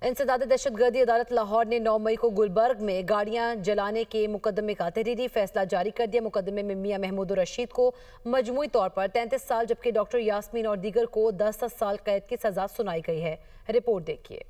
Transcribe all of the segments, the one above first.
इंसदाद दहशतगर्दी अदालत लाहौर ने 9 मई को गुलबर्ग में गाड़ियां जलाने के मुकदमे का तहरीरी फैसला जारी कर दिया। मुकदमे में मियां महमूद रशीद को मजमूई तौर पर 33 साल जबकि डॉक्टर यास्मीन और दीगर को 10 साल कैद की सजा सुनाई गई है। रिपोर्ट देखिए।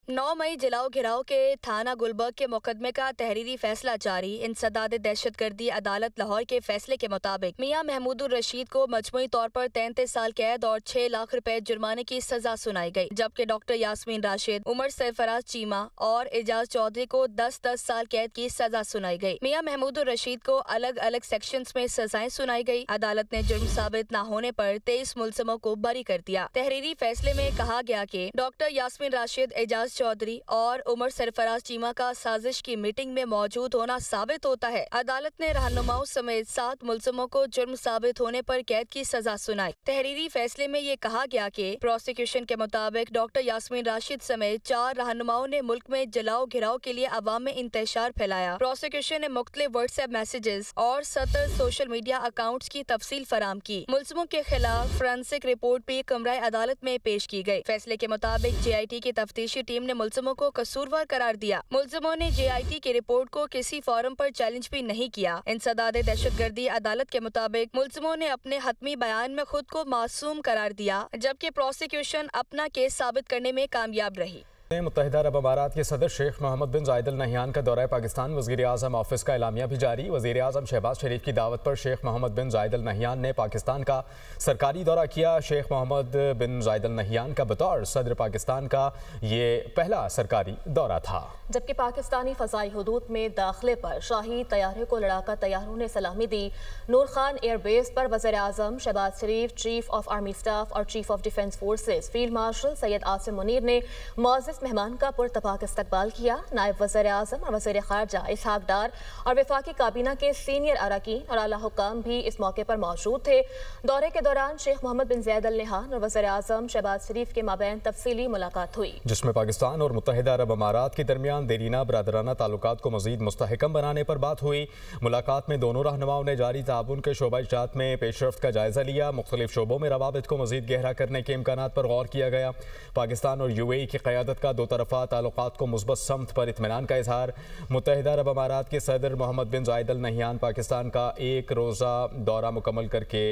9 मई जलाओ घिराव के थाना गुलबर्ग के मुकदमे का तहरीरी फैसला जारी। इंसदाद दहशतगर्दी अदालत लाहौर के फैसले के मुताबिक मियां महमूद रशीद को मजमूई तौर पर 33 साल कैद और 6 लाख रुपए जुर्माने की सजा सुनाई गई, जबकि डॉक्टर यास्मीन राशिद, उमर सरफराज चीमा और एजाज चौधरी को 10-10 साल कैद की सजा सुनाई गई। मियां महमूद रशीद को अलग अलग सेक्शंस में सजाएं सुनाई गई। अदालत ने जुर्म साबित न होने पर 23 मुलजमों को बरी कर दिया। तहरीरी फैसले में कहा गया कि डॉक्टर यास्मीन राशिद, एजाज चौधरी और उमर सरफराज चीमा का साजिश की मीटिंग में मौजूद होना साबित होता है। अदालत ने रहनुमाओं समेत 7 मुलजमों को जुर्म साबित होने पर कैद की सजा सुनाई। तहरीरी फैसले में ये कहा गया कि प्रोसिक्यूशन के मुताबिक डॉक्टर यास्मीन राशिद समेत 4 रहनुमाओं ने मुल्क में जलाओ घिराव के लिए अवाम में इंतशार फैलाया। प्रोसिक्यूशन ने मुख्तलिफ व्हाट्सएप मैसेजेस और 70 सोशल मीडिया अकाउंट्स की तफसील फराम की। मुलजमों के खिलाफ फोरेंसिक रिपोर्ट भी कमरा अदालत में पेश की गई। फैसले के मुताबिक JIT की तफ्तीशी टीम ने मुलजमों को कसूरवार करार दिया। मुलजमों ने JIT की रिपोर्ट को किसी फोरम पर चैलेंज भी नहीं किया। इंसदाद दहशतगर्दी अदालत के मुताबिक मुलजमों ने अपने हतमी बयान में खुद को मासूम करार दिया, जबकि प्रोसिक्यूशन अपना केस साबित करने में कामयाब रही। मुत्तहिदा अरब अमारात के सदर शेख मोहम्मद बिन जायद अल नहयान का दौरा पाकिस्तान। वज़ीर आज़म ऑफिस का एलामिया भी जारी। वज़ीर आज़म शहबाज शरीफ की दावत पर शेख मोहम्मद बिन जायद अल नहयान ने पाकिस्तान का सरकारी दौरा किया। शेख मोहम्मद बिन जायद अल नहयान का बतौर सदर पाकिस्तान का ये पहला सरकारी दौरा था। जबकि पाकिस्तानी फ़ज़ाई हुदूद में दाखिले पर शाही तैयारे को लड़ाकर तैयारों ने सलामी दी। नूर खान एयरबेस पर वज़ीर आज़म शहबाज शरीफ, चीफ ऑफ आर्मी स्टाफ और chief of defence forces field marshal Syed Asim Munir ने मुअज़्ज़ज़ मेहमान का पुरतपाक इस्तकबाल किया। नायब वज़ीर आज़म और वज़ीर ख़ारजा इसहाक डार और वफाकी काबीना के सीनियर अरकान और आला हुक्काम भी इस मौके पर मौजूद थे। दौरे के दौरान शेख मोहम्मद बिन ज़ायद अल नहयान और वज़ीर आज़म शहबाज शरीफ के माबैन तफसीली मुलाकात हुई, जिसमें पाकिस्तान और मुत्तहिदा अरब अमारात के दरमियान देरीना बरादराना ताल्लुकात को मज़ीद मुस्तहकम बनाने पर बात हुई। मुलाकात में दोनों रहनुमाओं ने जारी ताउन के शोबा इजात में पेशरफ्त का जायजा लिया। मुख्तलिफ शोबों में रवाबित को मज़ीद गहरा करने के इम्कानात पर गौर किया गया। पाकिस्तान और UAE की क़यादत का दो तरफ़ा ताल्लुकात को मुस्बत समत पर इत्मीनान का इजहार। मुत्तहिदा अरब अमारात के सदर मोहम्मद बिन जायद अल नहयान पाकिस्तान का एक रोज़ा दौरा मुकम्मल करके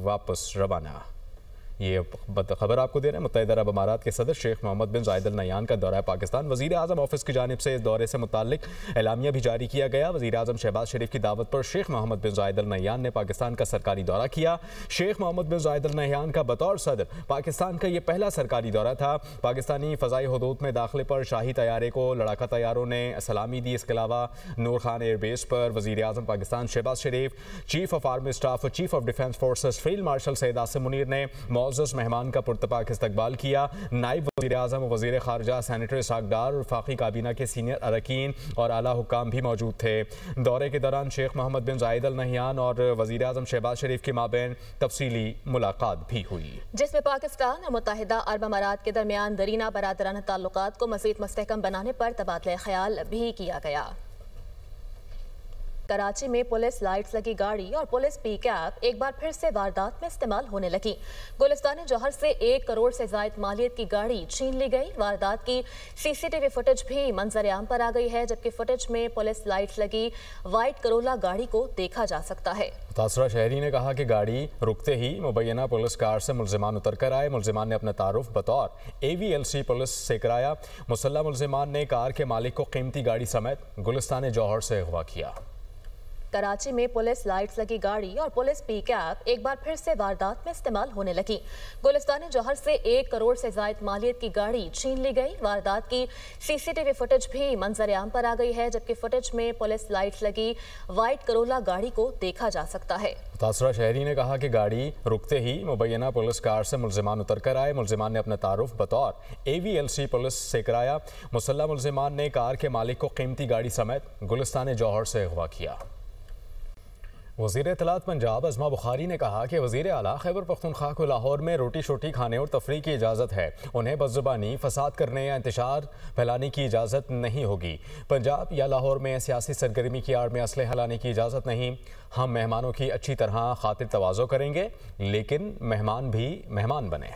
वापस रवाना। ये खबर आपको दे रहे हैं। मुत्तहिदा अरब अमारात के सदर शेख मोहम्मद बिन जायद अल नहयान का दौरा पाकिस्तान। वज़ीर आज़म ऑफिस की जानिब से इस दौरे से मुताल्लिक एलामिया भी जारी किया गया। वज़ीर आज़म शहबाज शरीफ की दावत पर शेख मोहम्मद बिन जायद अल नहयान ने पाकिस्तान का सरकारी दौरा किया। शेख मोहम्मद बिन जायद अल नहयान का बतौर सदर पाकिस्तान का ये पहला सरकारी दौरा था। पाकिस्तानी फ़ज़ाई हुदूद में दाखिले पर शाही तैयारे को लड़ाका तैयारों ने सलामी दी। इसके अलावा नूर खान एयरबेस पर वज़ीर आज़म पाकिस्तान शहबाज शरीफ, चीफ ऑफ आर्मी स्टाफ और chief of defence forces field marshal Syed Asim Munir ने मुअज़्ज़ज़ मेहमान का पुरतपाक इस्तकबाल किया। नायब वज़ीर आज़म और वज़ीर ख़ारजा सेनेटर इसहाक डार और वफाकी काबीना के सीनियर अरकान और आला हुक्काम भी मौजूद थे। दौरे के दौरान शेख मोहम्मद बिन जायद अल नहयान और वज़ीर आज़म शहबाज शरीफ के माबैन तफसीली मुलाकात भी हुई, जिसमें पाकिस्तान और मुत्तहिदा अरब अमारात के दरमियान दरीना बरादराना ताल्लुकात को मज़ीद मुस्तहकम बनाने पर तबादला ख्याल भी किया गया। कराची में पुलिस लाइट्स लगी गाड़ी और पुलिस पिकअप एक बार फिर से वारदात में इस्तेमाल होने लगी। गुलिस्तान जौहर से 1 करोड़ से ज़ायद मालियत की गाड़ी छीन ली गई। वारदात की CCTV फुटेज भी मंजर आम पर आ गई है, जबकि फुटेज में पुलिस लाइट्स लगी वाइट करोला गाड़ी को देखा जा सकता है। मुतासरा शहरी ने कहा कि गाड़ी रुकते ही मुबैना पुलिस कार से मुलजिमान उतर कर आए। मुलजिमान ने अपना तारुफ बतौर AVLC पुलिस से कराया। मुसल्लह मुलजिमान ने कार के मालिक को कीमती गाड़ी समेत गुलिस्तान जौहर से अगवा किया। कराची में पुलिस लाइट्स लगी गाड़ी और पुलिस पिकअप एक बार फिर से वारदात में इस्तेमाल होने लगी। गुलिस्तान जौहर से 1 करोड़ से ज़ायद मालियत की गाड़ी छीन ली गई। वारदात की CCTV फुटेज भी मंजर आम पर आ गई है, जबकि फुटेज में पुलिस लाइट्स लगी वाइट करोला गाड़ी को देखा जा सकता है। मुतासरा शहरी ने कहा कि गाड़ी रुकते ही मुबैना पुलिस कार से मुलजिमान उतर कर आए। मुलजिमान ने अपना तारुफ बतौर AVLC पुलिस से कराया। मुसल्लह मुलजिमान ने कार के मालिक को कीमती गाड़ी समेत गुलिस्तान जौहर से अगवा किया। वज़ीर इत्तलात पंजाब अज़मा बुखारी ने कहा कि वज़ीर आला खैबर पख्तूनख्वा को लाहौर में रोटी शोटी खाने और तफरीह की इजाज़त है। उन्हें बदज़ुबानी, फसाद करने या इंतशार फैलाने की इजाज़त नहीं होगी। पंजाब या लाहौर में सियासी सरगर्मी की आड़ में असलहा लाने की इजाज़त नहीं। हम मेहमानों की अच्छी तरह खातिर तवाज़ो करेंगे, लेकिन मेहमान भी मेहमान बने।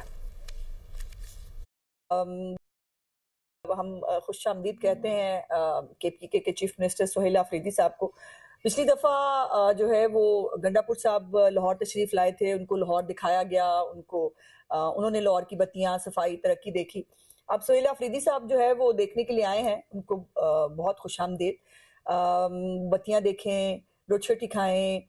ہم خوش آمدید کہتے ہیں کے پی کے چیف منسٹر سہیل آفریدی صاحب کو۔ پچھلی دفعہ جو ہے وہ گنڈا پور صاحب لاہور تشریف لائے تھے، ان کو لاہور دکھایا گیا، انہوں نے لاہور کی بتیاں، صفائی، ترقی دیکھی۔ اب سہیل آفریدی صاحب جو ہے وہ دیکھنے کے لیے آئے ہیں، ان کو بہت خوش آمدید۔ بتیاں دیکھیں، روٹی کھائیں،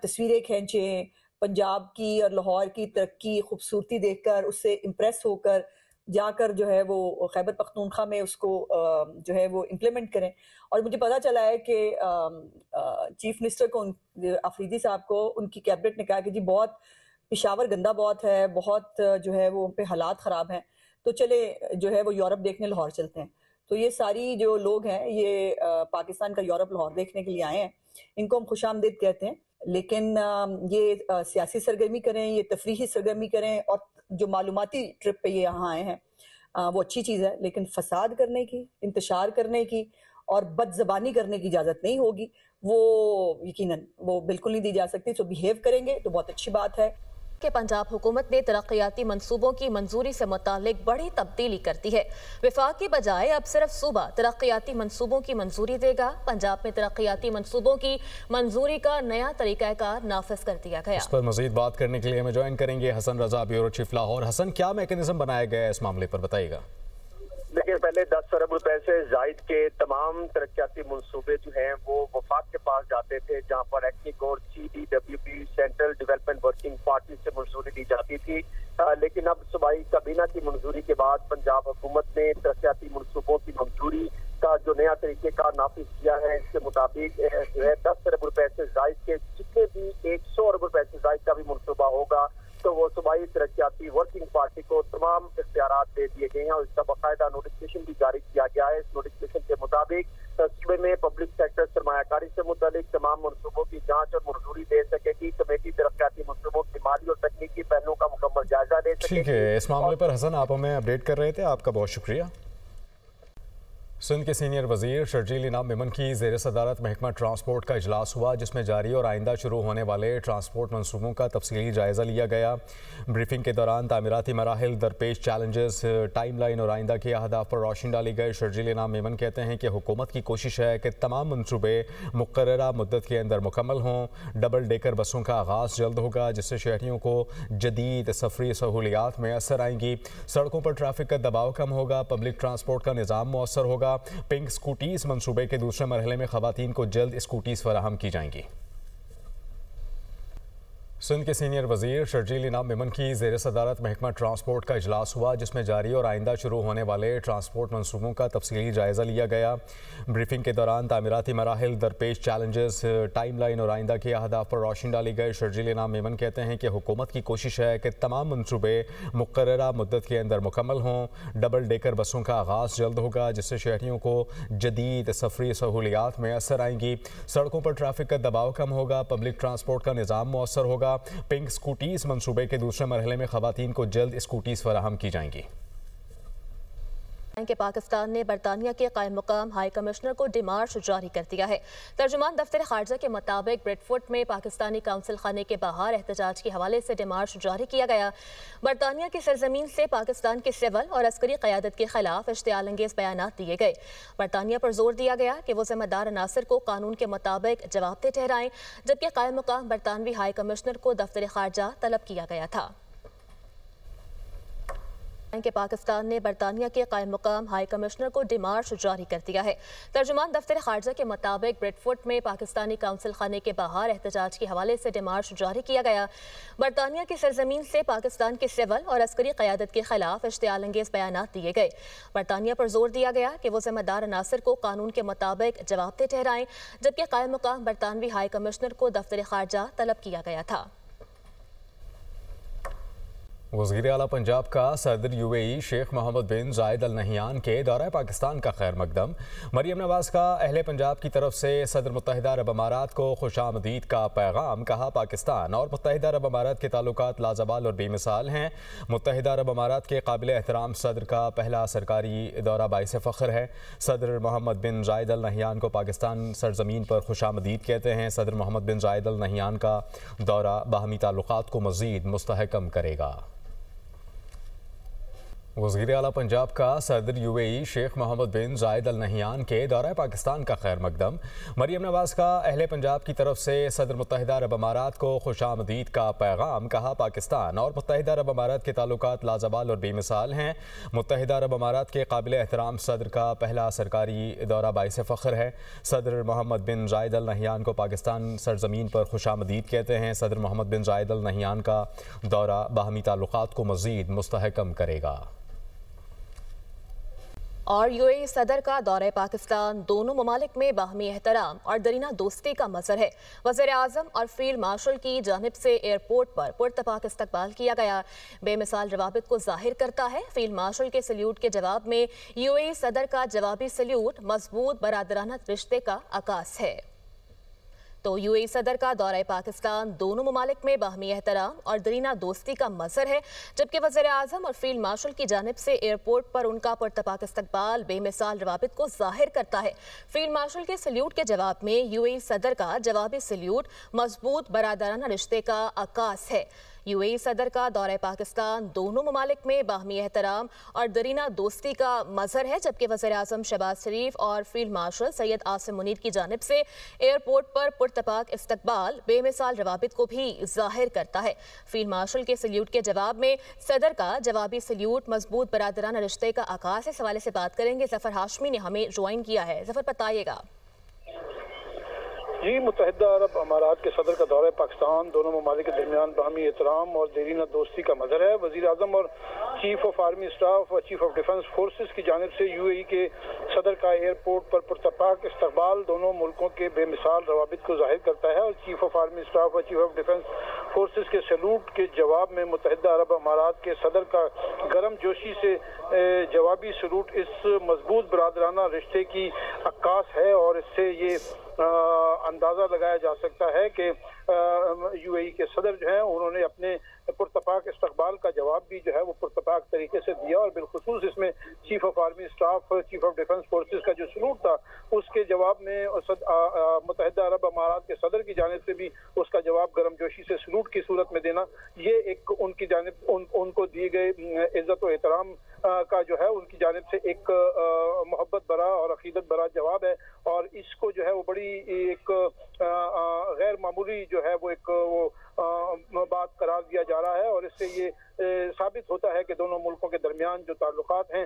تصویریں کھینچیں، پنجاب کی اور لاہور کی ترقی، خوبصورتی دیکھ کر اس سے امپریس ہو کر جا کر جو ہے وہ خیبر پختونخوا میں اس کو جو ہے وہ امپلیمنٹ کریں۔ اور مجھے پتا چلا ہے کہ چیف منسٹر کو، آفریدی صاحب کو، ان کی کیبنٹ نے کہا کہ جی بہت پشاور گندا بہت ہے، بہت جو ہے وہ پہ حالات خراب ہیں، تو چلے جو ہے وہ یورپ دیکھنے لاہور چلتے ہیں۔ تو یہ ساری جو لوگ ہیں یہ پاکستان کا یورپ لاہور دیکھنے کے لیے آئے ہیں، ان کو ہم خوش آمدید کہتے ہیں۔ لیکن یہ سیاسی سرگرمی کریں، یہ تفریحی سرگرمی کریں، اور جو معلوماتی ٹرپ پہ یہ یہاں آئے ہیں وہ اچھی چیز ہے، لیکن فساد کرنے کی، انتشار کرنے کی اور بد زبانی کرنے کی اجازت نہیں ہوگی، وہ یقیناً وہ بالکل نہیں دی جا سکتی۔ تو بیہیو کریں گے تو بہت اچھی بات ہے۔ کہ پنجاب حکومت نے ترقیاتی منصوبوں کی منظوری سے متعلق بڑی تبدیلی کرتی ہے۔ وفاق کی بجائے اب صرف صوبہ ترقیاتی منصوبوں کی منظوری دے گا۔ پنجاب میں ترقیاتی منصوبوں کی منظوری کا نیا طریقہ کار نافذ کر دیا گیا۔ اس پر مزید بات کرنے کے لیے ہمیں جوائن کریں گے حسن رضا، بیورو چیف لاہور۔ حسن، کیا میکینزم بنایا گیا ہے اس معاملے پر، بتائیے گا۔ لیکن پہلے 10 ارب روپے سے زائد کے تمام ترقیاتی منصوبے جو ہیں وہ وفاق کے پاس جاتے تھے، جہاں پر ایکنک اور CDWP central development working party سے منظوری دی جاتی تھی۔ لیکن اب صوبائی کابینہ کی منظوری کے بعد پنجاب حکومت نے ترقیاتی منصوبوں کی منظوری کا جو نیا طریقہ کار نافذ کیا ہے، اس کے مطابق جو ہے 10 ارب روپے سے زائد کے جتنے بھی 100 ارب روپے سے زائد کا بھی منصوبہ ہوگا تو وہ صوبائی ترقیاتی ورکنگ پارٹی کو تمام اختیارات دے دیے گئے ہیں، اور اس کا باقاعدہ نوٹیفکیشن بھی جاری کیا گیا ہے۔ اس نوٹیفکیشن کے مطابق صوبے میں پبلک سیکٹر سرمایہ کاری سے متعلق تمام منصوبوں کی جانچ اور منظوری دے سکے گی۔ کمیٹی ترقیاتی منصوبوں کی مالی اور تکنیکی پہلوؤں کا مکمل جائزہ دے سکے گی۔ ٹھیک ہے، اس معاملے پر حسن آپ ہمیں اپڈیٹ کر رہے تھے، آپ کا بہت شکریہ۔ سندھ کے سینئر وزیر شرجیل انعام میمن کی زیر صدارت محکمہ ٹرانسپورٹ کا اجلاس ہوا، جس میں جاری اور آئندہ شروع ہونے والے ٹرانسپورٹ منصوبوں کا تفصیلی جائزہ لیا گیا۔ بریفنگ کے دوران تعمیراتی مراحل، درپیش چیلنجز، ٹائم لائن اور آئندہ کے اہداف پر روشنی ڈالی گئی۔ شرجیل انعام میمن کہتے ہیں کہ حکومت کی کوشش ہے کہ تمام منصوبے مقررہ مدت کے اندر مکمل ہوں۔ ڈبل ڈیکر بسوں کا آغاز جلد ہوگا، جس سے شہریوں کو جدید سفری سہولیات میسر آئیں گی۔ سڑکوں پر ٹریفک کا دباؤ کم ہوگا، پبلک ٹرانسپورٹ کا نظام مؤثر ہوگا۔ پنک اسکوٹیز منصوبے کے دوسرے مرحلے میں خواتین کو جلد اسکوٹیز فراہم کی جائیں گی۔ سندھ کے سینئر وزیر شرجیل انعام میمن کی زیر صدارت محکمہ ٹرانسپورٹ کا اجلاس ہوا، جس میں جاری اور آئندہ شروع ہونے والے ٹرانسپورٹ منصوبوں کا تفصیلی جائزہ لیا گیا۔ بریفنگ کے دوران تعمیراتی مراحل، درپیش چیلنجز، ٹائم لائن اور آئندہ کے اہداف پر روشنی ڈالی گئی۔ شرجیل انعام میمن کہتے ہیں کہ حکومت کی کوشش ہے کہ تمام منصوبے مقررہ مدت کے اندر مکمل ہوں۔ ڈبل ڈیکر بسوں کا آغاز جلد ہوگا، جس سے شہریوں کو جدید سفری سہولیات میسر آئیں گی۔ سڑکوں پر ٹریفک کا دباؤ کم ہوگا، پبلک ٹرانسپورٹ کا نظام مؤثر ہوگا۔ پنک اسکوٹیز منصوبے کے دوسرے مرحلے میں خواتین کو جلد اسکوٹیز فراہم کی جائیں گی۔ کہ پاکستان نے برطانیہ کے قائم مقام ہائی کمشنر کو ڈیمارش جاری کر دیا ہے۔ ترجمان دفتر خارجہ کے مطابق بریڈ فورٹ میں پاکستانی کونسل خانے کے باہر احتجاج کے حوالے سے ڈیمارش جاری کیا گیا۔ برطانیہ کی سرزمین سے پاکستان کی سول اور عسکری قیادت کے خلاف اشتعال انگیز بیانات دیے گئے۔ برطانیہ پر زور دیا گیا کہ وہ ذمہ دار عناصر کو قانون کے مطابق جواب دہ ٹھہرائیں، جبکہ قائم مقام برطانوی ہائی کمشنر کو دفتر خارجہ طلب کیا گیا تھا۔ کہ پاکستان نے برطانیہ کے قائم مقام ہائی کمشنر کو ڈیمارش جاری کر دیا ہے۔ ترجمان دفتر خارجہ کے مطابق بریڈ فورٹ میں پاکستانی کونسل خانے کے باہر احتجاج کے حوالے سے ڈیمارش جاری کیا گیا۔ برطانیہ کی سرزمین سے پاکستان کی سول اور عسکری قیادت کے خلاف اشتعال انگیز بیانات دیے گئے۔ برطانیہ پر زور دیا گیا کہ وہ ذمہ دار عناصر کو قانون کے مطابق جواب دہ ٹھہرائیں، جبکہ قائم مقام برطانوی ہائی کمشنر کو دفتر خارجہ طلب کیا گیا تھا۔ وزیر اعلیٰ پنجاب کا صدر UAE شیخ محمد بن زائد ال نہیان کے دورہ پاکستان کا خیر مقدم۔ مریم نواز کا اہل پنجاب کی طرف سے صدر متحدہ عرب امارات کو خوش آمدید کا پیغام۔ کہا پاکستان اور متحدہ عرب امارات کے تعلقات لازوال اور بے مثال ہیں۔ متحدہ عرب امارات کے قابل احترام صدر کا پہلا سرکاری دورہ باعث فخر ہے۔ صدر محمد بن زائد ال نہیان کو پاکستان سرزمین پر خوش آمدید کہتے ہیں۔ صدر محمد بن زائد ال نہیان کا دورہ باہمی تعلقات کو مزید مستحکم کرے گا۔ वज़ीर आला पंजाब का सदर UAE शेख मोहम्मद बिन जायद अल नहियान के दौरा पाकिस्तान का खैर मकदम। मरियम नवाज का अहले पंजाब की तरफ से सदर मुत्तहिदा अरब अमारात को खुशामदीद का पैगाम। कहा, पाकिस्तान और मुत्तहिदा अरब अमारात के ताल्लुकात लाजवाल और बेमिसाल हैं। मुत्तहिदा अरब अमारात के काबिल एहतराम सदर का पहला सरकारी दौरा बाइस फ़ख्र है। सदर मोहम्मद बिन जायद अल नहियान को पाकिस्तान सरजमीन पर खुशामदीद कहते हैं। सदर मोहम्मद बिन जायद अल नहियान का दौरा बाहमी ताल्लुकात को मज़ीद मुस्तहकम करेगा। और UAE सदर का दौरे पाकिस्तान दोनों ममालिक में बाहमी एहतराम और दरीना दोस्ती का मज़हर है। वज़ीर आज़म और फील्ड मार्शल की जानिब से एयरपोर्ट पर पुरतपाक इस्तकबाल किया गया, बेमिसाल रवाबित को जाहिर करता है। फील्ड मार्शल के सल्यूट के जवाब में UAE सदर का जवाबी सल्यूट मजबूत बरादराना रिश्ते का आकाश है। तो UAE सदर का दौरा पाकिस्तान दोनों ममालिक में बाहमी एहतराम और दरीना दोस्ती का मज़हर है, जबकि वज़ीर आज़म और फील्ड मार्शल की जानिब से एयरपोर्ट पर उनका पुरतपाक इस्तकबाल बेमिसाल रवाबित को जाहिर करता है। फील्ड मार्शल के सल्यूट के जवाब में UAE सदर का जवाबी सल्यूट मजबूत बरादराना रिश्ते का आकाश है। UAE सदर का दौरा पाकिस्तान दोनों ममालिक में बाहमी एहतराम और दरीना दोस्ती का मज़हर है, जबकि वज़ीर आज़म शहबाज शरीफ और फील्ड मार्शल सैयद आसिम मुनीर की जानिब से एयरपोर्ट पर पुरतपाक इस्तकबाल बेमिसाल रवाबित को भी जाहिर करता है। फील्ड मार्शल के सल्यूट के जवाब में सदर का जवाबी सल्यूट मजबूत बरादराना रिश्ते का आकाश। इस हवाले से बात करेंगे, ज़फ़र हाशमी ने हमें ज्वाइन किया है। ज़फ़र, बताइएगा। जी, मुत्तहिदा अरब अमारात के सदर का दौरा पाकिस्तान दोनों ममालिक के दरमियान बाहमी एहतराम और देरीना दोस्ती का मज़हर है। वज़ीर आज़म और चीफ ऑफ आर्मी स्टाफ और चीफ ऑफ डिफेंस फोर्सेस की जानिब से UAE के सदर का एयरपोर्ट पर पुरतपाक इस्तकबाल दोनों मुल्कों के बेमिसाल रवाबित को जाहिर करता है और चीफ ऑफ आर्मी स्टाफ और चीफ ऑफ डिफेंस फोर्सेस के सैल्यूट के जवाब में मुत्तहिदा अरब अमारात के सदर का गर्म जोशी से जवाबी सैल्यूट इस मजबूत बरादराना रिश्ते की अक्कास है और इससे ये अंदाज़ा लगाया जा सकता है कि UAE के सदर जो हैं उन्होंने अपने पुरतपाक इस्तकबाल का जवाब भी जो है वो पुरतपाक तरीके से दिया और बिलखुसूस इसमें chief of army staff chief of defence forces का जो सलूट था उसके जवाब में मुत्तहिदा अरब अमारात के सदर की जानिब से भी उसका जवाब गर्मजोशी से सलूट की सूरत में देना, ये एक उनकी जानिब उनको दिए गए इज्जत और एहतराम का जो है उनकी जानिब से एक मोहब्बत भरा और अकीदत भरा जवाब है और इसको जो है वो बड़ी एक गैर मामूली जो है वो एक बात करार दिया जा रहा है और इससे ये साबित होता है कि दोनों मुल्कों के दरमियान जो ताल्लुकात हैं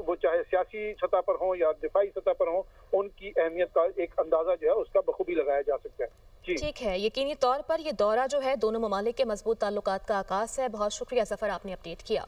वो चाहे सियासी सतह पर हों या दिफाई सतह पर हों, उनकी अहमियत का एक अंदाज़ा जो है उसका बखूबी लगाया जा सकता है। जी ठीक है, यकीनी तौर पर ये दौरा जो है दोनों ममालिक के मजबूत ताल्लुकात का आकाश है। बहुत शुक्रिया ज़फ़र, आपने अपडेट किया।